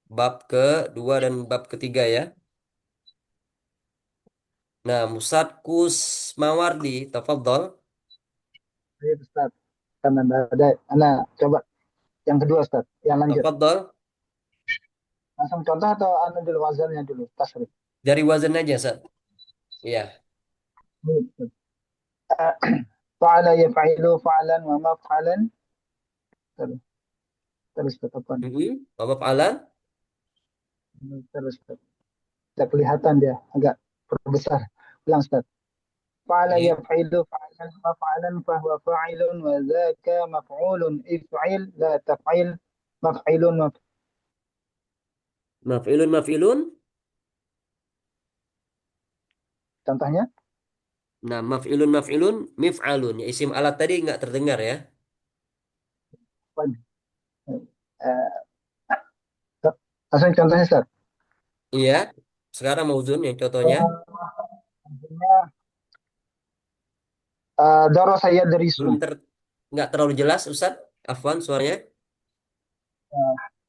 bab kedua dan bab ketiga ya. Nah, Ustaz Kusmawardi, tafadhol. Baik, Ustaz. Karena ada, Ana coba yang kedua, Ustaz. Yang lanjut. Tafadhol. Langsung contoh atau anu dulu wazannya dulu, tasrif. Dari wazan aja, Ustaz. Iya. Baik, Ustaz. Fa'ala yaf'ilu fa'lan wa maf'alan. Terus, terus Ustaz, apa? Bapak Alan. Terus Ustaz. Tidak kelihatan dia, agak perbesar. Ulang Ustaz. Fa'ala Iya. yaf'ilu fa'lan maf'alan fahuwa fa'ilun wa dzaka maf'ulun. If'il la taf'il maf'ilun Maf'ilun maf'ilun. contohnya. Nah, maf'ilun maf'ilun mif'alun. Ya, isim alat tadi nggak terdengar ya. Eh, langsung contohnya Ustaz. Iya. Sekarang mauzun yang contohnya. Doro saya derisu. Belum nggak terlalu jelas Ustaz. Afwan suaranya.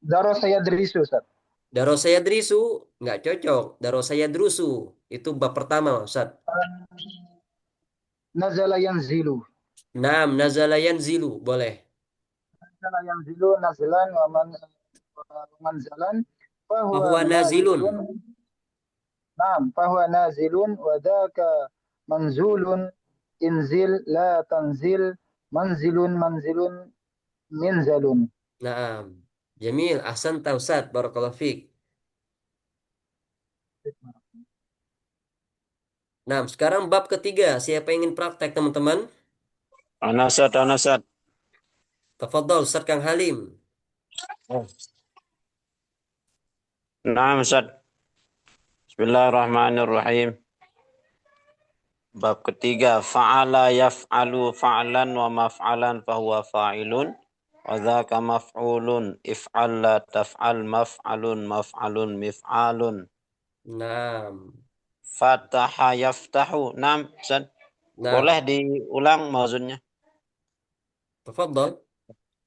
Doro saya derisu Ustaz. Daro saya drisu nggak cocok. Daro saya drusu. Itu bab pertama, Ustaz. Nazala yanzilu. Naam, nazala yanzilu, boleh. Nazala yanzilu nazlan wa manzalan. Fahuwa Fahuwa nazilun. nazilun. Naam, fahuwa nazilun wa dhaka manzulun. Inzil la tanzil. Manzilun manzilun minzalun. Naam. Jamil, ahsanta Ustaz, barakallahu fiik. Nah, sekarang bab ketiga. Siapa yang ingin praktek, teman-teman? Anasat, anasat. Tafadhol, Ustaz Kang Halim. Naam, Ustaz. Bismillahirrahmanirrahim. Bab ketiga, fa'ala yaf'alu fa'lan wa maf'alan fahuwa fa'ilun. Wa dhaka maf'ulun. If'al la taf'al maf'alun maf'alun mif'alun. Naam. Fataha yaftahu. Naam, Ustaz. Boleh Naam. diulang maksudnya. Tafadhol.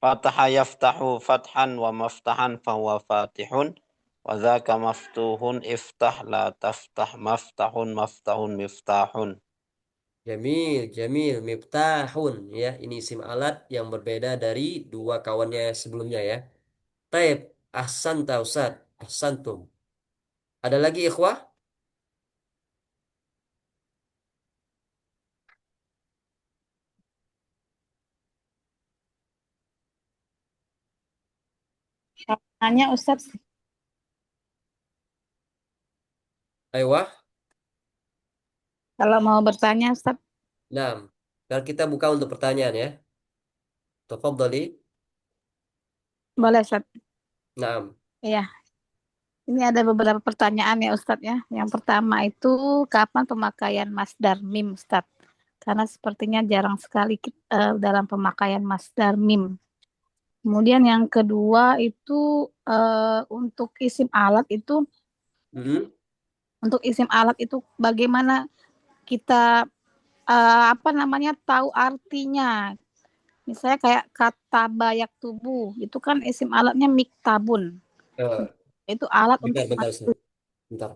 Fataha yaftahu fathan wa maftahan fahuwa fatihun. Wa dhaka maftuhun iftah la taftah maftahun maftahun miftahun. Jamil, jamil, miftahun ya. Ini isim alat yang berbeda dari dua kawannya sebelumnya ya. Taib, ahsanta Ustaz, ahsantum. Ada lagi ikhwah? Tanya Ustadz, Ayo. kalau mau bertanya Ustadz, Nah, sekarang kita buka untuk pertanyaan ya. Tafadhali. boleh Ustadz? Naam. Iya, ini ada beberapa pertanyaan ya Ustadz ya. Yang pertama itu kapan pemakaian masdar mim Ustadz? Karena sepertinya jarang sekali dalam pemakaian masdar mim. Kemudian yang kedua itu untuk isim alat itu, Mhm. bagaimana kita apa namanya tahu artinya? Misalnya kayak kata bayak tubuh, itu kan isim alatnya miktabun. Eh, Itu alat untuk bentar, bentar, Ustaz. Bentar.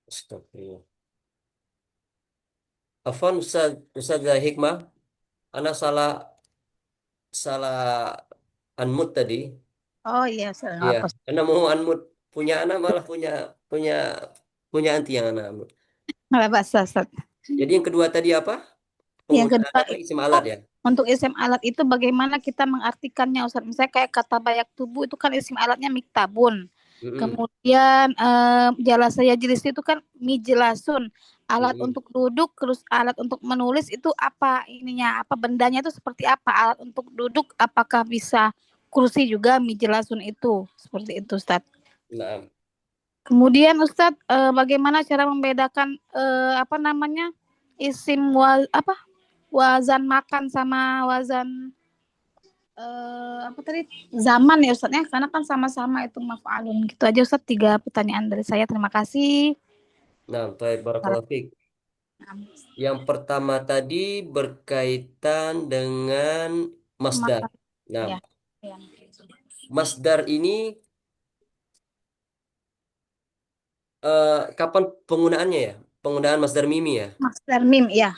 Astagfirullah. Afwan Ustaz, Ustaz Hikmah, Ana salah salah unmute tadi. Oh iya, salah Iya, apa? Ana mau unmute punya Ana malah punya punya punya anti yang Ana unmute. Malah bahasa Ustaz. Jadi yang kedua tadi apa? Yang Penggunaan kedua apa isim itu alat ya? untuk isim alat itu bagaimana kita mengartikannya Ustaz? Misalnya kayak kata bayak tubuh itu kan isim alatnya miktabun. Mm-mm. Kemudian jala saya jelis itu kan mijelasun. Alat Mm-mm. untuk duduk, terus alat untuk menulis itu apa ininya, apa bendanya itu seperti apa? Alat untuk duduk apakah bisa kursi juga mijelasun itu? Seperti itu Ustaz. Nah, Kemudian Ustadz, bagaimana cara membedakan apa namanya isim apa wazan makan sama wazan apa tadi zaman ya Ustadz ya? Karena kan sama-sama itu maf'alun. Gitu aja Ustadz, 3 pertanyaan dari saya. Terima kasih. nah, baik Salam. barakallahu fiik. Yang pertama tadi berkaitan dengan masdar. Makan Nah, ya. Ya. masdar ini kapan penggunaannya ya? Penggunaan masdar mimi ya. Masdar mim ya.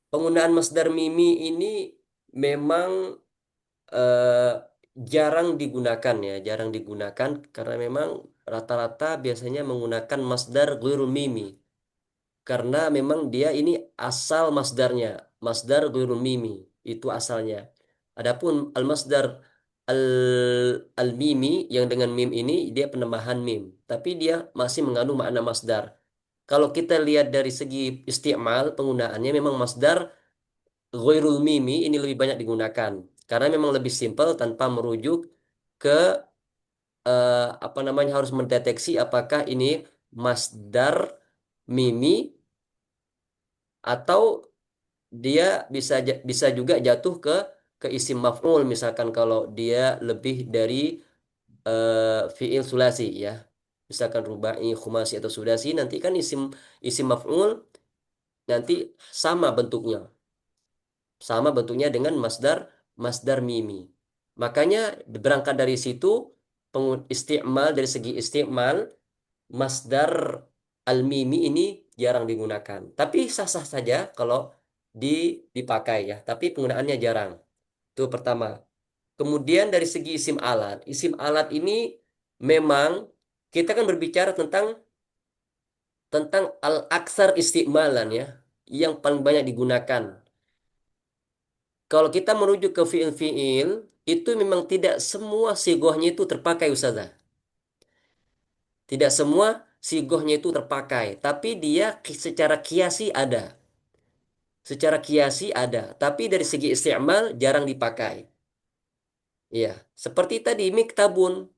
Penggunaan masdar mimi ini memang eh, jarang digunakan ya, jarang digunakan karena memang rata-rata biasanya menggunakan masdar ghairul mimi karena memang dia ini asal masdarnya, masdar ghairul mimi itu asalnya. Adapun al-masdar al al-mimi yang dengan mim ini dia penambahan mim, tapi dia masih mengandung makna masdar. Kalau kita lihat dari segi isti'mal penggunaannya memang masdar ghairul mimi ini lebih banyak digunakan karena memang lebih simpel tanpa merujuk ke apa namanya harus mendeteksi apakah ini masdar mimi atau dia bisa juga jatuh ke isim maf'ul misalkan kalau dia lebih dari fiil sulasi ya. Misalkan rubai, khumasi atau sudasi nanti kan isim isim maf'ul nanti sama bentuknya. Sama bentuknya dengan masdar masdar mimi. Makanya berangkat dari situ isti'mal dari segi isti'mal masdar al-mimi ini jarang digunakan. Tapi sah-sah saja kalau dipakai ya, tapi penggunaannya jarang. Itu pertama. Kemudian dari segi isim alat ini memang kita kan berbicara tentang al-aksar istimalan ya, yang paling banyak digunakan. Kalau kita merujuk ke fiil-fiil, itu memang tidak semua sigohnya itu terpakai Ustazah. Tidak semua sigohnya itu terpakai, tapi dia secara kiasi ada. Secara kiasi ada, tapi dari segi istimal jarang dipakai. Iya, seperti tadi miktabun,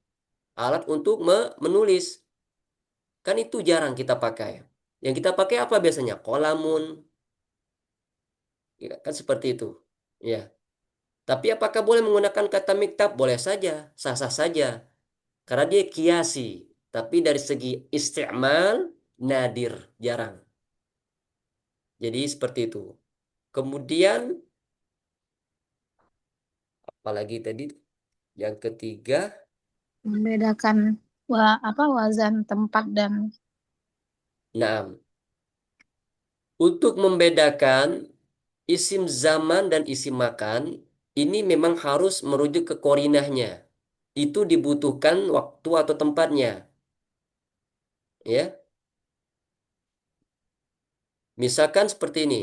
alat untuk menulis. Kan itu jarang kita pakai. Yang kita pakai apa biasanya? Kolamun, ya, kan seperti itu. Ya. Tapi apakah boleh menggunakan kata miktab? Boleh saja, sah-sah saja. Karena dia kiasi. Tapi dari segi isti'mal, nadir, jarang. Jadi seperti itu. Kemudian, apalagi tadi, yang ketiga, Membedakan wazan tempat dan nah, untuk membedakan isim zaman dan isim makan, ini memang harus merujuk ke korinahnya. Itu dibutuhkan waktu atau tempatnya. Ya, misalkan seperti ini.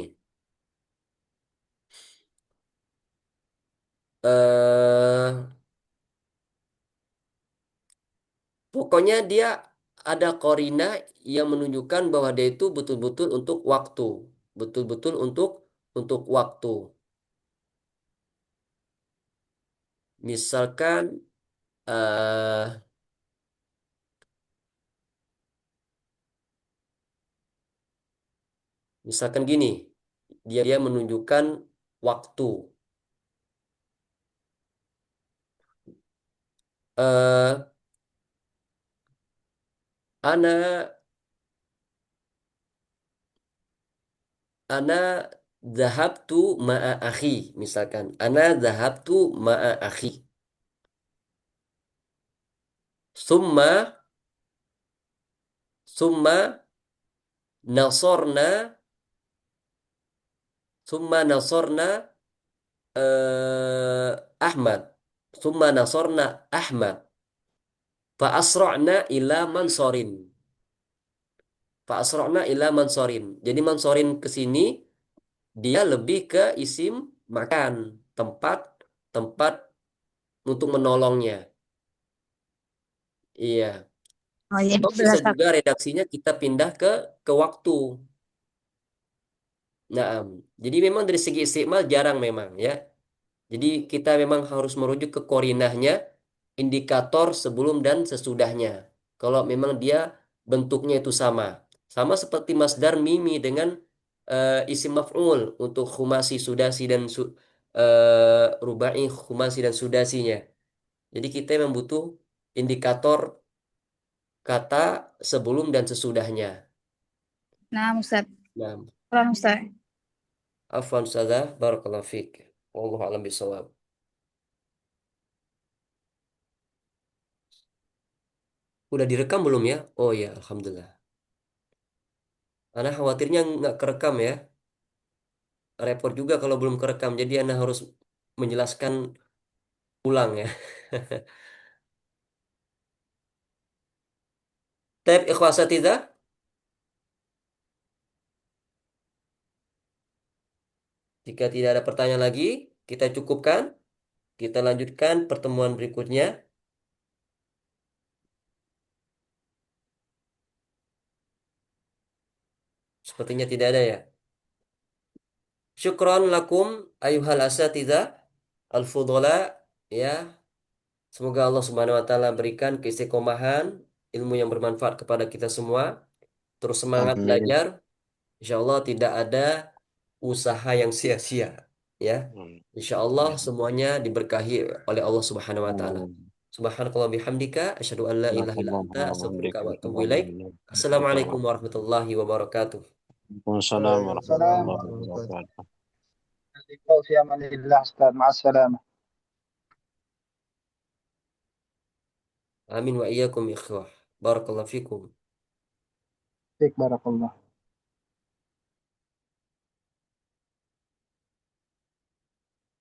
eh Pokoknya dia ada korina yang menunjukkan bahwa dia itu betul-betul untuk waktu. Betul-betul untuk waktu. Misalkan eh misalkan gini, dia menunjukkan waktu. eh ana ana zahabtu ma'a akhi, misalkan. Ana zahabtu ma'a akhi. Summa summa nasorna summa nasorna Ahmad. Summa nasorna Ahmad. Fa'asra'na ila mansorin. Fa'asra'na ila mansorin. Jadi mansorin ke sini dia lebih ke isim makan, tempat tempat untuk menolongnya. Iya. oh ya Atau bisa juga berdasarkan redaksinya kita pindah ke waktu. Nah, jadi memang dari segi istimal jarang memang ya. Jadi kita memang harus merujuk ke korinahnya, indikator sebelum dan sesudahnya. Kalau memang dia bentuknya itu sama. Sama seperti masdar mimi dengan isim maf'ul untuk khumasi, sudasi, dan rubai, khumasi, dan sudasinya. Jadi kita memang butuh indikator kata sebelum dan sesudahnya. nah Ustaz. Nah, Kurang Ustaz. afwan ustazah, barakallahu fiik. Wallahu a'lam bishawab. Udah direkam belum ya? Oh ya, alhamdulillah. Karena khawatirnya nggak kerekam ya. Repot juga kalau belum kerekam. Jadi Anda harus menjelaskan ulang ya. Tab ikhwasatidzah, jika tidak ada pertanyaan lagi, kita cukupkan. Kita lanjutkan pertemuan berikutnya. Sepertinya tidak ada ya. Syukron lakum ayuhal asatidzah al-fudhala ya. Semoga Allah Subhanahu wa taala berikan keistiqomahan, ilmu yang bermanfaat kepada kita semua. Terus semangat Amin. belajar. Insya Allah tidak ada usaha yang sia-sia. Ya. Amin. Insya Allah semuanya diberkahi oleh Allah Subhanahu wa taala. Amin. Subhanakallah bihamdika asyhadu an la ilaha illa anta astaghfiruka wa atubu ilaik. Assalamualaikum Waalaikumsalam warahmatullahi wabarakatuh. warahmatullahi Waalaikumsalam wabarakatuh. warahmatullahi wabarakatuh. اللقاء في أمان الله أستاذ، مع السلامة. Amin wa iyyakum ikhwah. Barakallahu fikum. فيك بارك الله.